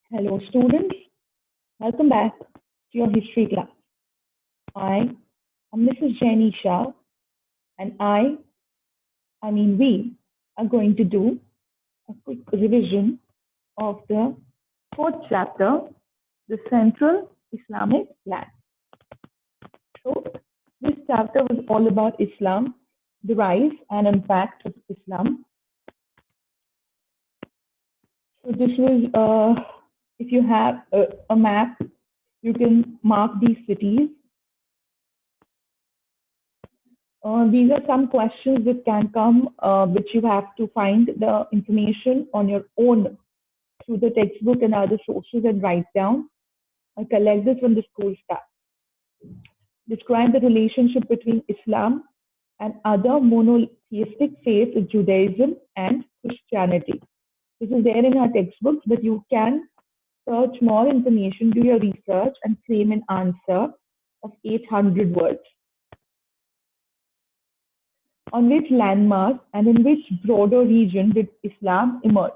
Hello, students. Welcome back to your history class. I am Mrs. Jenny Shah, and we, are going to do a quick revision of the fourth chapter, the Central Islamic Lands. So, this chapter was all about Islam, the rise and impact of Islam. So, this was, if you have a map, you can mark these cities. These are some questions that can come, which you have to find the information on your own through the textbook and other sources and write down. I collect this from the school staff. Describe the relationship between Islam and other monotheistic faiths, Judaism and Christianity. This is there in our textbooks, but you can search more information, do your research, and claim an answer of 800 words. On which landmass and in which broader region did Islam emerge?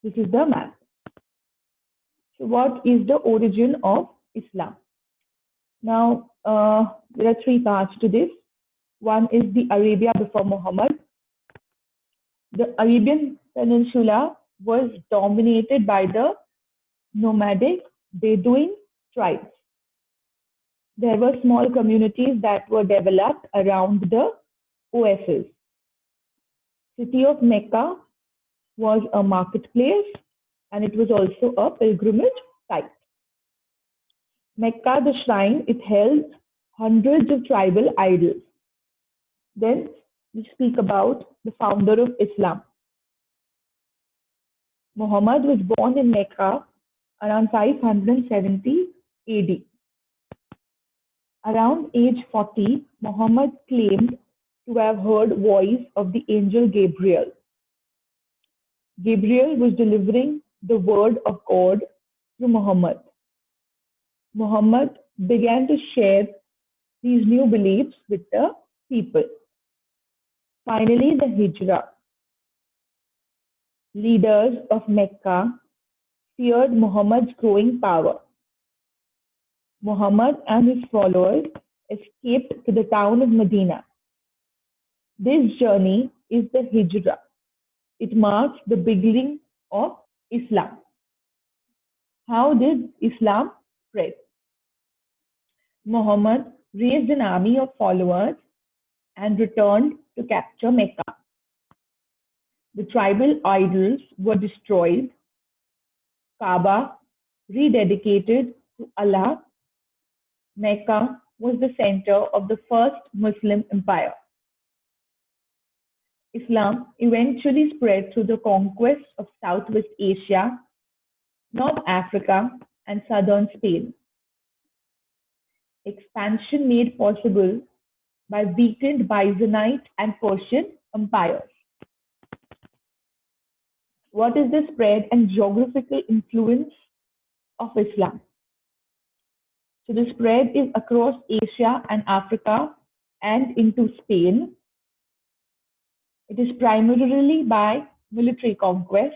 This is the map. So what is the origin of Islam? Now, there are three parts to this. One is the Arabia before Muhammad. The Arabian Peninsula was dominated by the nomadic Bedouin tribes. There were small communities that were developed around the oases. City of Mecca was a marketplace and it was also a pilgrimage site. Mecca, the shrine, it held hundreds of tribal idols. Then we speak about the founder of Islam. Muhammad was born in Mecca around 570 AD. Around age 40, Muhammad claimed to have heard voice of the angel Gabriel. Gabriel was delivering the word of God to Muhammad. Muhammad began to share these new beliefs with the people. Finally, the Hijrah. Leaders of Mecca feared Muhammad's growing power. Muhammad and his followers escaped to the town of Medina. This journey is the Hijrah. It marks the beginning of Islam. How did Islam spread? Muhammad raised an army of followers and returned to capture Mecca. The tribal idols were destroyed, Kaaba rededicated to Allah. Mecca was the center of the first Muslim empire. Islam eventually spread through the conquest of Southwest Asia, North Africa, and southern Spain. Expansion made possible by weakened Byzantine and Persian empires. What is the spread and geographical influence of Islam? So the spread is across Asia and Africa and into Spain. It is primarily by military conquests.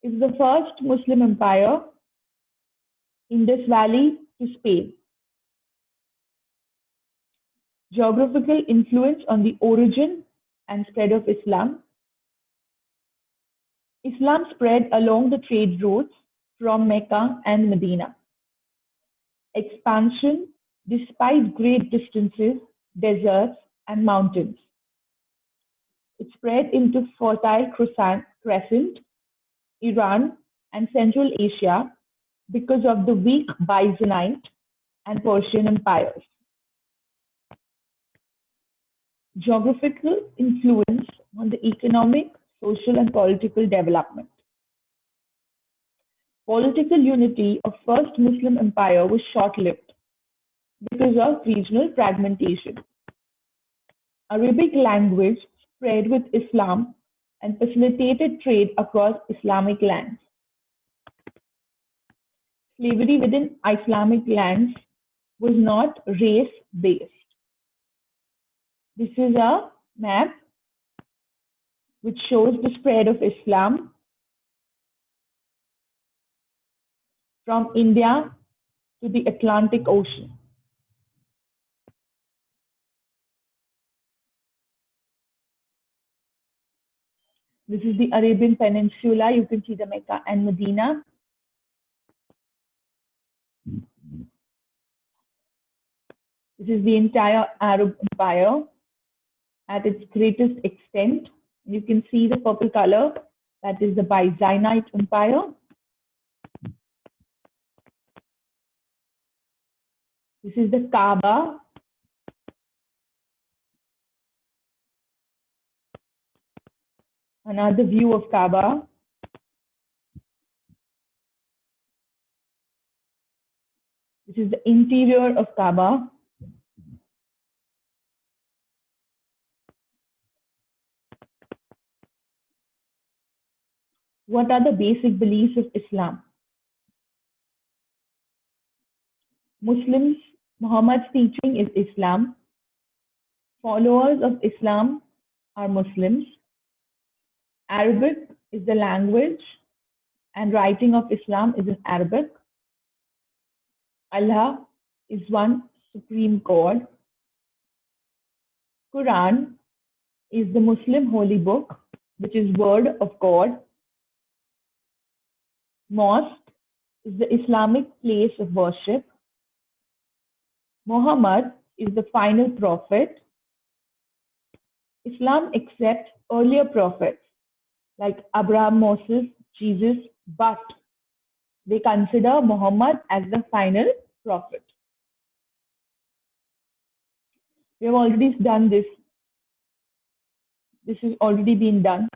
It is the first Muslim empire, Indus Valley to Spain. Geographical influence on the origin and spread of Islam. Islam spread along the trade routes from Mecca and Medina. Expansion despite great distances, deserts, and mountains. It spread into Fertile Crescent, Iran, and Central Asia because of the weak Byzantine and Persian empires. Geographical influence on the economic, social, and political development. Political unity of First Muslim Empire was short-lived because of regional fragmentation. Arabic language spread with Islam and facilitated trade across Islamic lands. Slavery within Islamic lands was not race-based. This is a map which shows the spread of Islam from India to the Atlantic Ocean. This is the Arabian Peninsula. You can see the Mecca and Medina. This is the entire Arab Empire at its greatest extent. You can see the purple color. That is the Byzantine Empire. This is the Kaaba. Another view of Kaaba. This is the interior of Kaaba. What are the basic beliefs of Islam? Muslims, Muhammad's teaching is Islam. Followers of Islam are Muslims. Arabic is the language and writing of Islam is in Arabic. Allah is one supreme God. Quran is the Muslim holy book, which is word of God. Mosque is the Islamic place of worship. Muhammad is the final prophet. Islam accepts earlier prophets like Abraham, Moses, Jesus, but they consider Muhammad as the final prophet. We have already done this. This has already been done.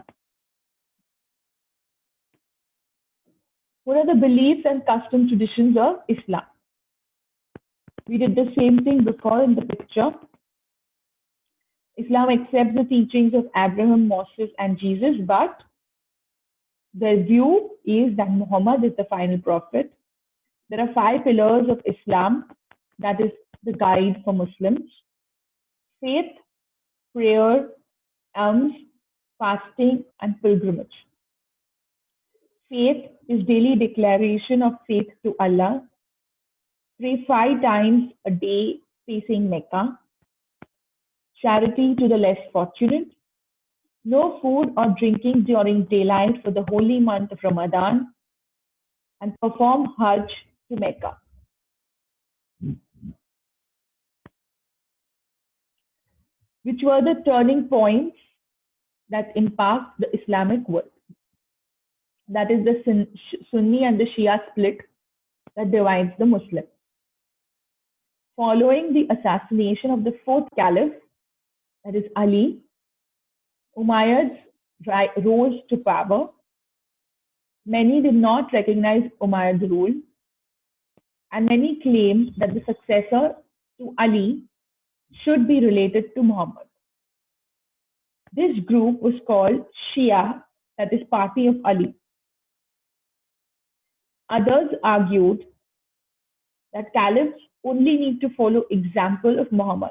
What are the beliefs and custom traditions of Islam? We did the same thing before in the picture. Islam accepts the teachings of Abraham, Moses, and Jesus, but their view is that Muhammad is the final prophet. There are 5 pillars of Islam that is the guide for Muslims: faith, prayer, alms, fasting, and pilgrimage. Faith is daily declaration of faith to Allah. Pray 5 times a day facing Mecca. Charity to the less fortunate. No food or drinking during daylight for the holy month of Ramadan. And perform Hajj to Mecca. Which were the turning points that impact the Islamic world? That is the Sunni and the Shia split that divides the Muslim. Following the assassination of the 4th Caliph, that is Ali, Umayyads rose to power. Many did not recognize Umayyad's rule, and many claimed that the successor to Ali should be related to Muhammad. This group was called Shia, that is Party of Ali. Others argued that caliphs only need to follow example of Muhammad.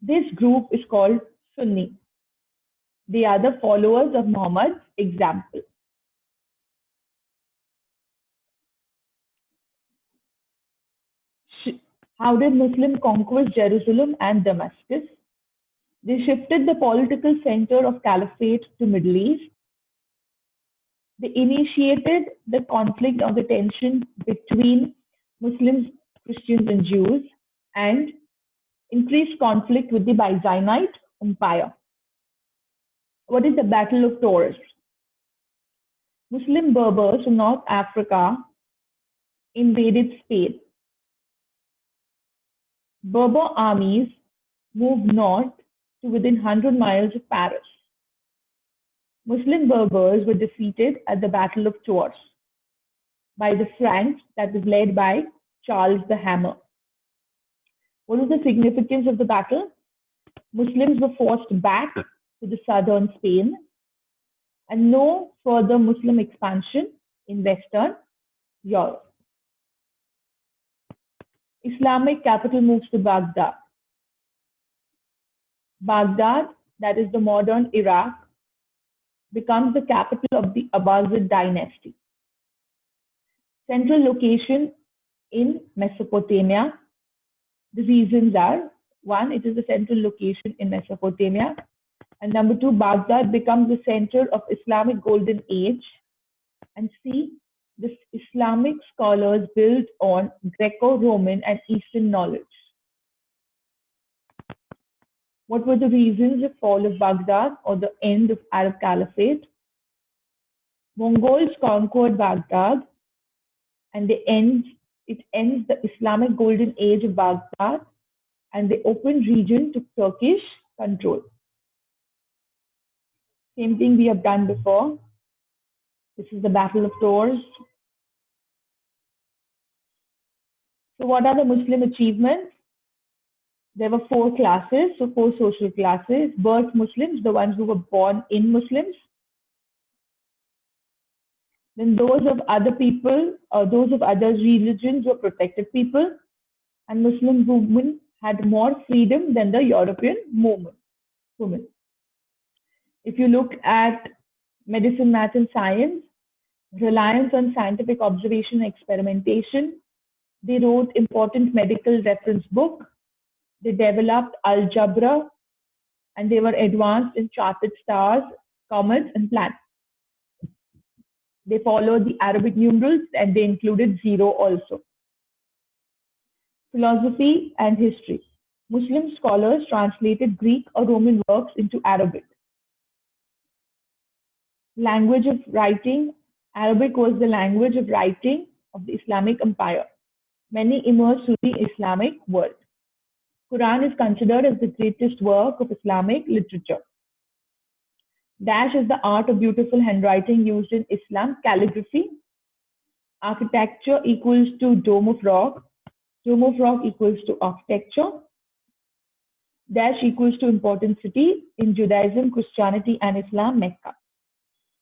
This group is called Sunni. They are the followers of Muhammad's example. How did Muslims conquer Jerusalem and Damascus? They shifted the political center of caliphate to Middle East. They initiated the conflict or the tension between Muslims, Christians, and Jews, and increased conflict with the Byzantine Empire. What is the Battle of Tours? Muslim Berbers from North Africa invaded Spain. Berber armies moved north to within 100 miles of Paris. Muslim Berbers were defeated at the Battle of Tours by the Franks that was led by Charles the Hammer. What was the significance of the battle? Muslims were forced back to the southern Spain and no further Muslim expansion in Western Europe. Islamic capital moves to Baghdad. Baghdad, that is the modern Iraq, becomes the capital of the Abbasid dynasty. Central location in Mesopotamia. The reasons are, one, it is a central location in Mesopotamia. And number two, Baghdad becomes the center of Islamic Golden Age. And C, the Islamic scholars built on Greco-Roman and Eastern knowledge. What were the reasons of fall of Baghdad or the end of Arab Caliphate? Mongols conquered Baghdad and it ends the Islamic Golden Age of Baghdad and the open region to Turkish control. Same thing we have done before. This is the Battle of Tours. So what are the Muslim achievements? There were 4 classes, so 4 social classes. Birth Muslims, the ones who were born in Muslims. Then those of other people, those of other religions were protected people. And Muslim women had more freedom than the European women. If you look at medicine, math, and science, reliance on scientific observation and experimentation, they wrote important medical reference book, they developed algebra, and they were advanced in charted stars, comets, and planets. They followed the Arabic numerals and they included 0 also. Philosophy and history. Muslim scholars translated Greek or Roman works into Arabic. Language of writing. Arabic was the language of writing of the Islamic Empire. Many emerged through the Islamic world. Quran is considered as the greatest work of Islamic literature. Dash is the art of beautiful handwriting used in Islam. Calligraphy. Architecture equals to Dome of Rock. Dome of Rock equals to architecture. Dash equals to important city in Judaism, Christianity, and Islam. Mecca.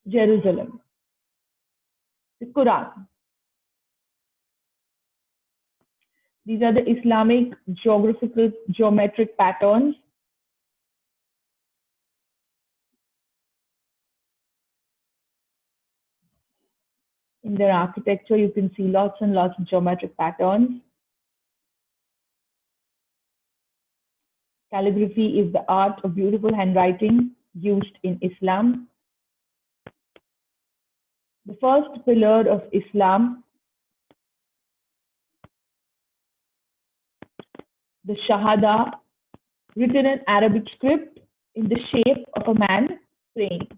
Jerusalem. The Quran. These are the Islamic geometric patterns. In their architecture, you can see lots and lots of geometric patterns. Calligraphy is the art of beautiful handwriting used in Islam. The first pillar of Islam, the Shahada, written in Arabic script in the shape of a man praying.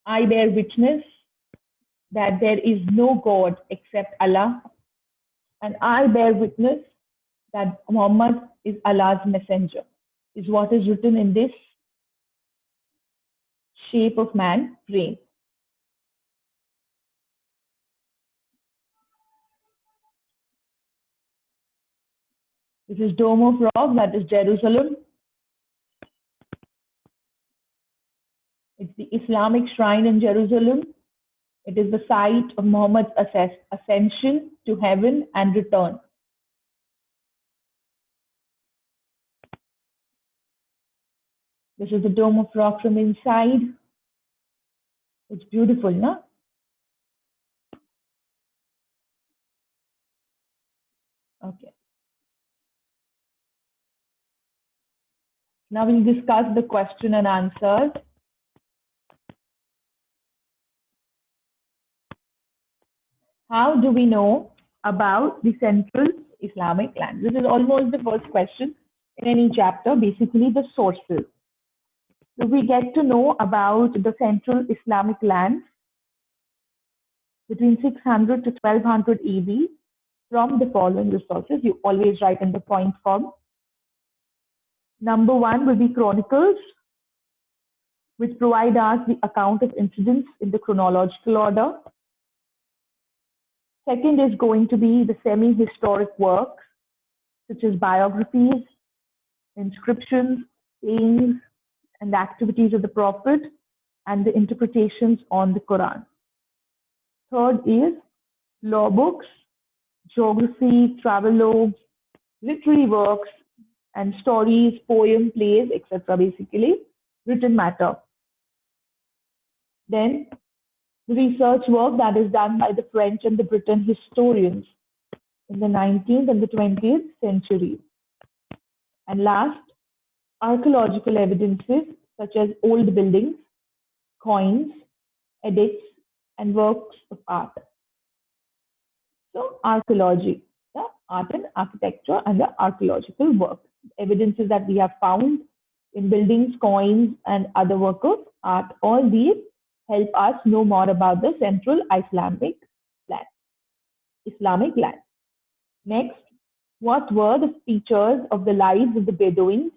I bear witness that there is no God except Allah, and I bear witness that Muhammad is Allah's messenger, is what is written in this shape of man praying. This is Dome of Rock, that is Jerusalem. It's the Islamic shrine in Jerusalem. It is the site of Muhammad's ascension to heaven and return. This is the Dome of Rock from inside. It's beautiful, no? Okay. Now we'll discuss the question and answers. How do we know about the central Islamic land? This is almost the first question in any chapter, basically the sources. So we get to know about the central Islamic land between 600 to 1200 AD from the following resources. You always write in the point form. Number 1 will be chronicles, which provide us the account of incidents in the chronological order. Second is going to be the semi-historic works, such as biographies, inscriptions, sayings, and activities of the Prophet, and the interpretations on the Quran. Third is law books, geography, travelogues, literary works, and stories, poems, plays, etc. Basically, written matter. Then the research work that is done by the French and the Britain historians in the 19th and the 20th century. And last, archaeological evidences such as old buildings, coins, edicts, and works of art. So archaeology, the art and architecture and the archaeological work. Evidences that we have found in buildings, coins, and other work of art. All these help us know more about the central Islamic land. Next, what were the features of the lives of the Bedouins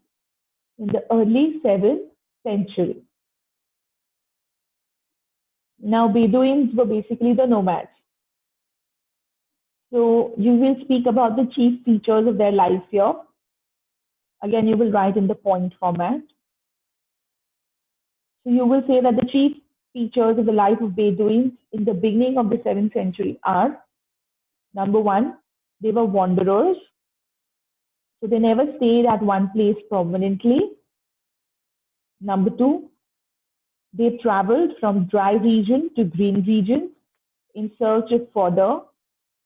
in the early 7th century? Now, Bedouins were basically the nomads. So you will speak about the chief features of their life here. Again, you will write in the point format. So you will say that the chief features of the life of Bedouins in the beginning of the 7th century are, number one, they were wanderers. So they never stayed at one place permanently. Number two, they traveled from dry region to green region in search of fodder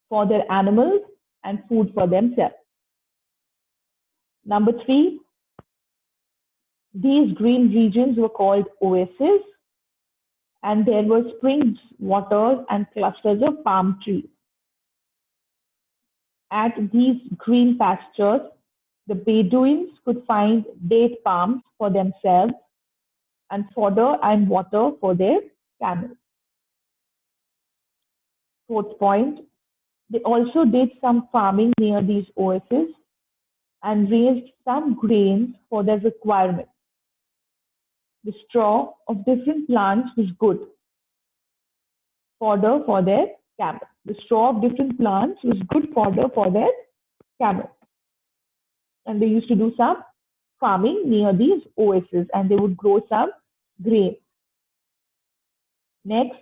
for their animals and food for themselves. Number three, these green regions were called oases, and there were springs, waters, and clusters of palm trees. At these green pastures, the Bedouins could find date palms for themselves and fodder and water for their camels. Fourth point, they also did some farming near these oases and raised some grains for their requirements. The straw of different plants was good fodder for their camels. The straw of different plants was good fodder for their camels. And they used to do some farming near these oases and they would grow some grain. Next,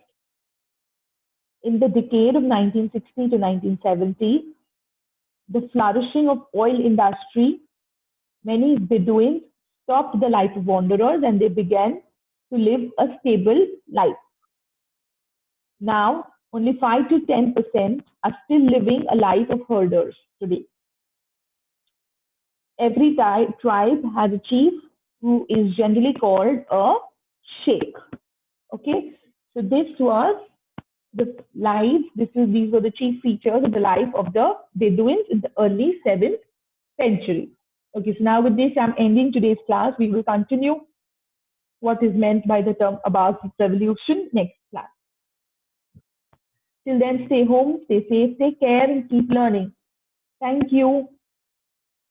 in the decade of 1960 to 1970, the flourishing of oil industry, many Bedouins stopped the life of wanderers and they began to live a stable life. Now, only 5 to 10% are still living a life of herders today. Every tribe has a chief who is generally called a sheikh. Okay, so this was the life, these were the chief features of the life of the Bedouins in the early 7th century. Okay, so now with this, I'm ending today's class. We will continue what is meant by the term Abbaside revolution next class. Till then, stay home, stay safe, take care, and keep learning. Thank you.